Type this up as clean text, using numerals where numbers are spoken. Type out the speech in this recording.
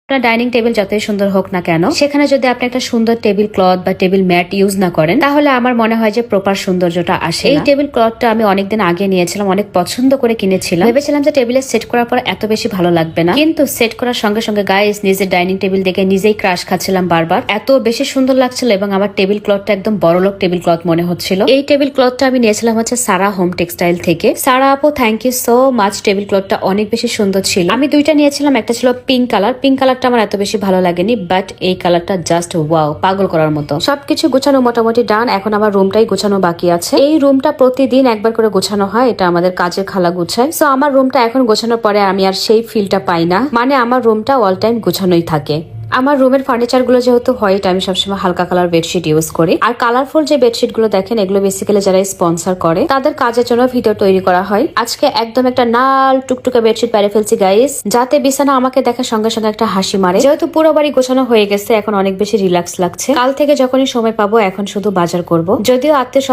আপনার dining table যতই সুন্দর হোক না কেন, সেখানে যদি আপনি একটা সুন্দর টেবিল ক্লথ বা টেবিল ম্যাট ইউজ না করেন, তাহলে আমার মনে হয় যে প্রপার সৌন্দর্যটা আসে। এই টেবিল ক্লথটা আমি অনেকদিন আগে নিয়েছিলাম, অনেক পছন্দ করে কিনেছিলাম। ভেবেছিলাম যে টেবিলে সেট করার পর এত বেশি ভালো লাগবে না, কিন্তু সেট করার সঙ্গে সঙ্গে গাইস নিজের ডাইনিং টেবিল দেখে নিজেই ক্রাশ খাচ্ছিলাম বারবার। এত বেশি সুন্দর লাগছিল এবং আমার টেবিল ক্লথটা একদম বড়লোক টেবিল ক্লথ মনে হচ্ছিল। এই টেবিল ক্লথটা আমি নিয়েছিলাম হচ্ছে সারা হোম টেক্সটাইল থেকে। সারা আপু, thank you so much. Table ক্লথটা অনেক বেশি সুন্দর ছিল। আমি দুইটা নিয়েছিলাম, একটা ছিল পিঙ্ক কালার। পিঙ্ক কালারটা আমার এত বেশি ভালো লাগেনি, বাট এই কালারটা জাস্ট ওয়াও, পাগল করার মতো। সবকিছু গোছানো মোটামুটি ডান। এখন আমার রুমটাই গোছানো বাকি আছে। এই রুমটা প্রতিদিন একবার করে গোছানো হয়, এটা আমাদের কাজের খালা গুছায়। সো আমার রুমটা এখন গোছানোর পরে আমি আর সেই ফিলটা পাই না, মানে আমার রুমটা অল টাইম গোছানোই থাকে। আমার রুমের ফার্নিচার গুলো যেহেতু হোয়াইট, আমি সবসময় হালকা কালার বেডশিট ইউজ করি। আর কালারফুল যে বেডশিট গুলো দেখেন, এগুলো বেসিক্যালি যারা স্পন্সর করে তাদের কাজের জন্য ভিতর তৈরি করা হয়। আজকে একদম একটা লাল টুকটুকে বেডশিট পেরে ফেলছি গাইস, যাতে বিছানা আমাকে দেখার সঙ্গে সঙ্গে একটা হাসি মারে। যেহেতু পুরো বাড়ি গোছানো হয়ে গেছে, এখন অনেক বেশি রিল্যাক্স লাগছে। কাল থেকে যখনই সময় পাবো, এখন শুধু বাজার করব। যদিও আত্মীয়